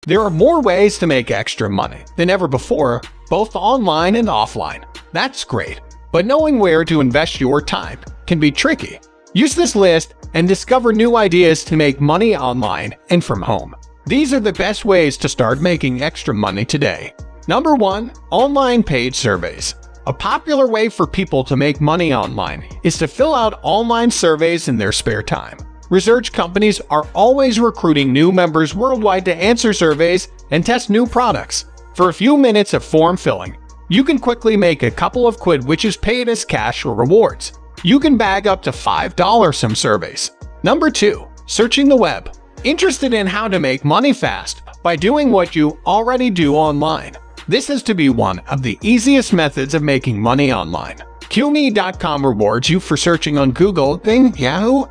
There are more ways to make extra money than ever before, both online and offline. That's great, but knowing where to invest your time can be tricky. Use this list and discover new ideas to make money online and from home. These are the best ways to start making extra money today. Number 1. Online paid surveys. A popular way for people to make money online is to fill out online surveys in their spare time. Research companies are always recruiting new members worldwide to answer surveys and test new products. For a few minutes of form filling, you can quickly make a couple of quid, which is paid as cash or rewards. You can bag up to $5 some surveys. Number 2. Searching the web. Interested in how to make money fast by doing what you already do online? This has to be one of the easiest methods of making money online. QMe.com rewards you for searching on Google, Bing, Yahoo,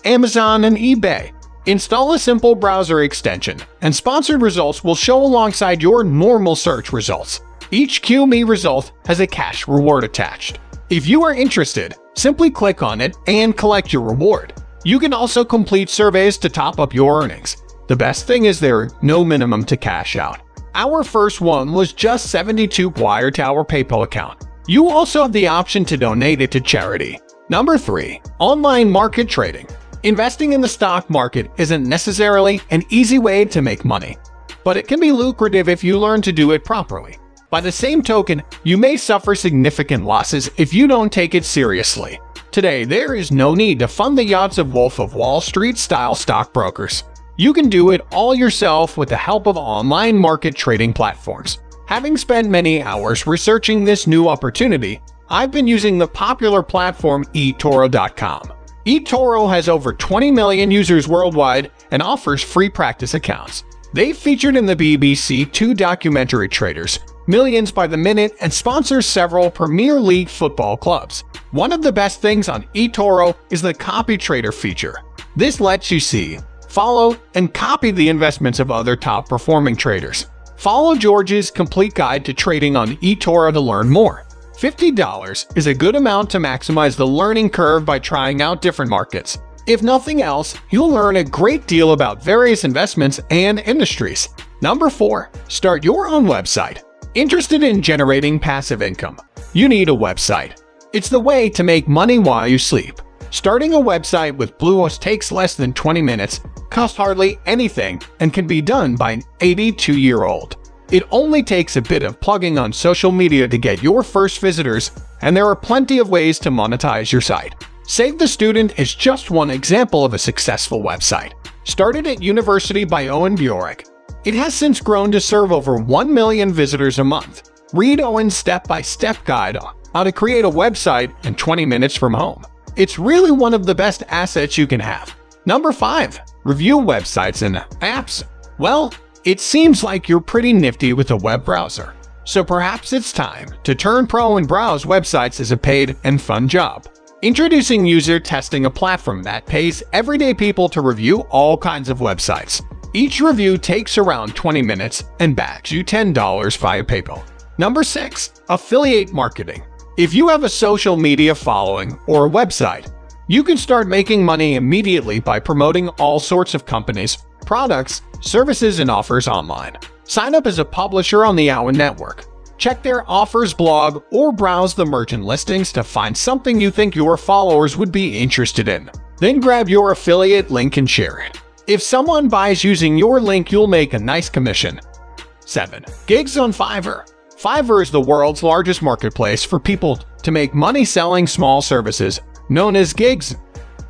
Amazon, and eBay. Install a simple browser extension, and sponsored results will show alongside your normal search results. Each QMe result has a cash reward attached. If you are interested, simply click on it and collect your reward. You can also complete surveys to top up your earnings. The best thing is there is no minimum to cash out. Our first one was just $72 wired to our PayPal account. You also have the option to donate it to charity. Number 3. Online market trading. Investing in the stock market isn't necessarily an easy way to make money, but it can be lucrative if you learn to do it properly. By the same token, you may suffer significant losses if you don't take it seriously. Today, there is no need to fund the yachts of Wolf of Wall Street-style stockbrokers. You can do it all yourself with the help of online market trading platforms. Having spent many hours researching this new opportunity, I've been using the popular platform eToro.com. eToro has over 20 million users worldwide and offers free practice accounts. They've featured in the BBC Two documentary Traders, Millions by the Minute, and sponsors several Premier League football clubs. One of the best things on eToro is the Copy Trader feature. This lets you see, follow, and copy the investments of other top-performing traders. Follow George's complete guide to trading on eToro to learn more. $50 is a good amount to maximize the learning curve by trying out different markets. If nothing else, you'll learn a great deal about various investments and industries. Number 4. Start your own website. Interested in generating passive income? You need a website. It's the way to make money while you sleep. Starting a website with Bluehost takes less than 20 minutes, costs hardly anything, and can be done by an 82-year-old. It only takes a bit of plugging on social media to get your first visitors, and there are plenty of ways to monetize your site. Save the Student is just one example of a successful website. Started at university by Owen Bjork, it has since grown to serve over 1 million visitors a month. Read Owen's step-by-step guide on how to create a website in 20 minutes from home. It's really one of the best assets you can have. Number 5. Review websites and apps. Well, it seems like you're pretty nifty with a web browser, so perhaps it's time to turn pro and browse websites as a paid and fun job. Introducing User Testing, a platform that pays everyday people to review all kinds of websites. Each review takes around 20 minutes and bags you $10 via PayPal. Number 6. Affiliate marketing. If you have a social media following or a website, you can start making money immediately by promoting all sorts of companies, products, services, and offers online. Sign up as a publisher on the Owen Network. Check their offers blog or browse the merchant listings to find something you think your followers would be interested in. Then grab your affiliate link and share it. If someone buys using your link, you'll make a nice commission. 7. Gigs on Fiverr. Fiverr is the world's largest marketplace for people to make money selling small services, known as gigs.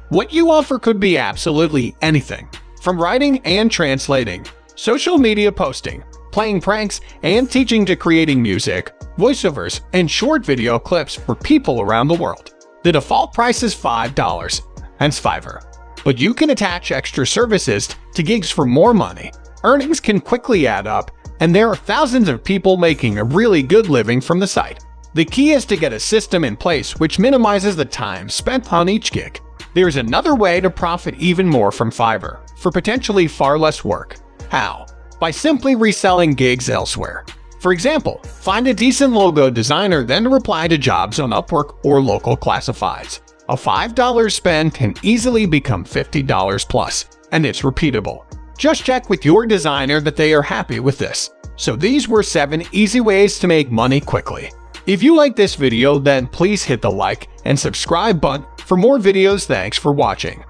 What you offer could be absolutely anything, from writing and translating, social media posting, playing pranks, and teaching to creating music, voiceovers, and short video clips for people around the world. The default price is $5, hence Fiverr. But you can attach extra services to gigs for more money. Earnings can quickly add up, and there are thousands of people making a really good living from the site. The key is to get a system in place which minimizes the time spent on each gig. There's another way to profit even more from Fiverr, for potentially far less work. How? By simply reselling gigs elsewhere. For example, find a decent logo designer, then reply to jobs on Upwork or local classifieds. A $5 spend can easily become $50 plus, and it's repeatable. Just check with your designer that they are happy with this. So these were 7 easy ways to make money quickly. If you like this video, then please hit the like and subscribe button for more videos. Thanks for watching.